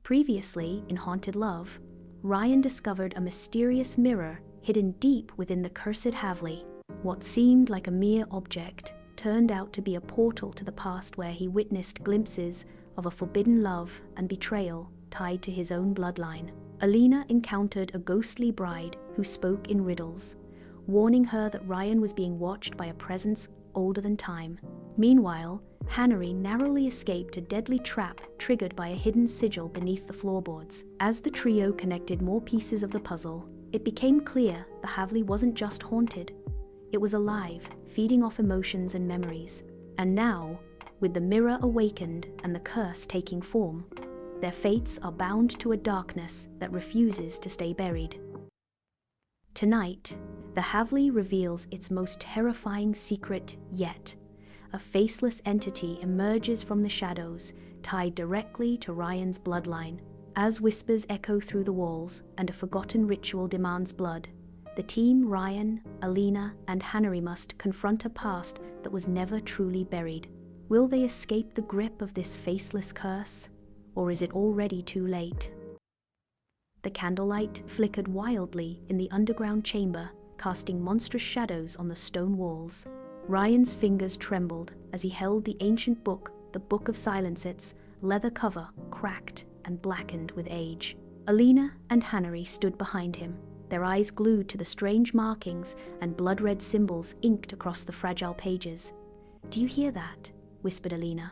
Previously, in Haunted Love, Ryan discovered a mysterious mirror hidden deep within the cursed Haveli. What seemed like a mere object turned out to be a portal to the past where he witnessed glimpses of a forbidden love and betrayal tied to his own bloodline. Alina encountered a ghostly bride who spoke in riddles, warning her that Ryan was being watched by a presence older than time. Meanwhile, Hannery narrowly escaped a deadly trap triggered by a hidden sigil beneath the floorboards. As the trio connected more pieces of the puzzle, it became clear the Haveli wasn't just haunted. It was alive, feeding off emotions and memories. And now, with the mirror awakened and the curse taking form, their fates are bound to a darkness that refuses to stay buried. Tonight, the Haveli reveals its most terrifying secret yet. A faceless entity emerges from the shadows, tied directly to Ryan's bloodline. As whispers echo through the walls and a forgotten ritual demands blood, the team Ryan, Alina, and Hannery must confront a past that was never truly buried. Will they escape the grip of this faceless curse, or is it already too late? The candlelight flickered wildly in the underground chamber, casting monstrous shadows on the stone walls. Ryan's fingers trembled as he held the ancient book, the Book of Silence, its leather cover cracked and blackened with age. Alina and Hannery stood behind him, their eyes glued to the strange markings and blood-red symbols inked across the fragile pages. "Do you hear that?" whispered Alina.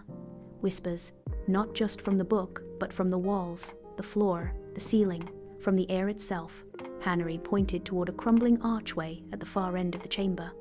Whispers, not just from the book, but from the walls, the floor, the ceiling, from the air itself. Hannery pointed toward a crumbling archway at the far end of the chamber.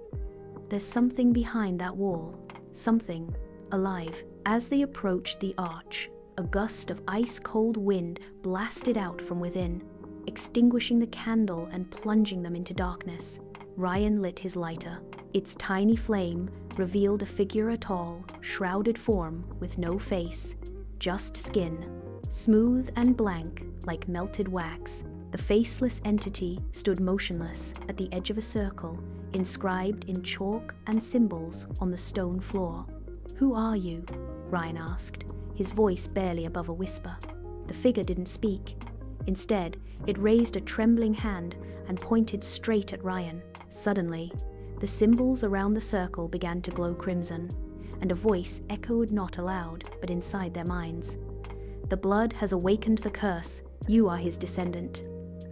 "There's something behind that wall, something alive." As they approached the arch, a gust of ice-cold wind blasted out from within, extinguishing the candle and plunging them into darkness. Ryan lit his lighter. Its tiny flame revealed a figure, a tall, shrouded form with no face, just skin, smooth and blank like melted wax. The faceless entity stood motionless at the edge of a circle, inscribed in chalk and symbols on the stone floor. "Who are you?" Ryan asked, his voice barely above a whisper. The figure didn't speak. Instead, it raised a trembling hand and pointed straight at Ryan. Suddenly, the symbols around the circle began to glow crimson, and a voice echoed not aloud, but inside their minds. "The blood has awakened the curse. You are his descendant.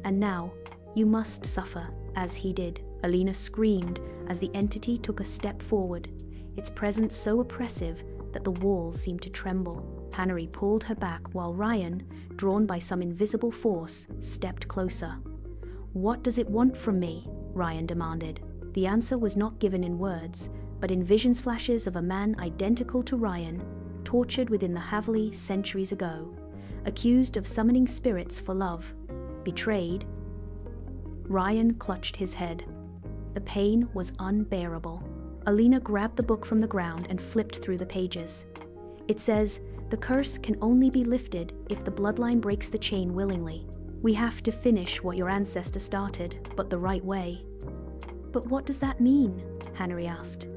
And now, you must suffer as he did." Alina screamed as the entity took a step forward, its presence so oppressive that the walls seemed to tremble. Hannery pulled her back while Ryan, drawn by some invisible force, stepped closer. "What does it want from me?" Ryan demanded. The answer was not given in words, but in visions flashes of a man identical to Ryan, tortured within the Haveli centuries ago, accused of summoning spirits for love, betrayed. Ryan clutched his head. The pain was unbearable. Alina grabbed the book from the ground and flipped through the pages. It says, "The curse can only be lifted if the bloodline breaks the chain willingly. We have to finish what your ancestor started, but the right way." "But what does that mean?" Hannery asked.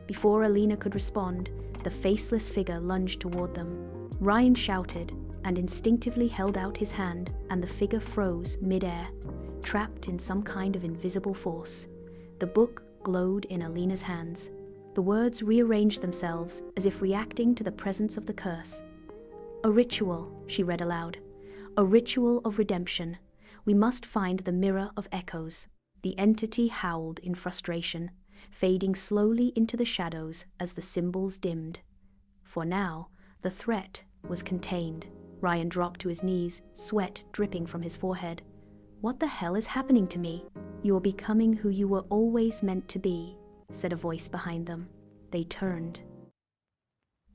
Before Alina could respond, the faceless figure lunged toward them. Ryan shouted and instinctively held out his hand, and the figure froze mid-air, trapped in some kind of invisible force. The book glowed in Alina's hands. The words rearranged themselves as if reacting to the presence of the curse. "A ritual," she read aloud. "A ritual of redemption. We must find the mirror of echoes." The entity howled in frustration, fading slowly into the shadows as the symbols dimmed. For now, the threat was contained. Ryan dropped to his knees, sweat dripping from his forehead. "What the hell is happening to me?" "You're becoming who you were always meant to be," said a voice behind them. They turned.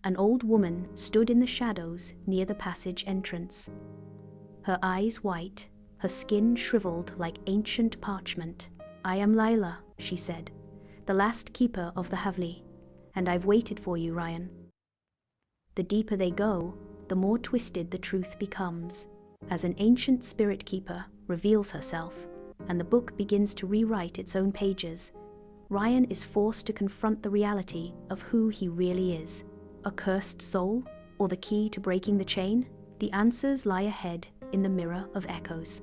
An old woman stood in the shadows near the passage entrance. Her eyes white, her skin shriveled like ancient parchment. "I am Laila," she said, "the last keeper of the Haveli, and I've waited for you, Ryan." The deeper they go, the more twisted the truth becomes, as an ancient spirit keeper reveals herself, and the book begins to rewrite its own pages. Ryan is forced to confront the reality of who he really is. A cursed soul, or the key to breaking the chain? The answers lie ahead in the mirror of echoes.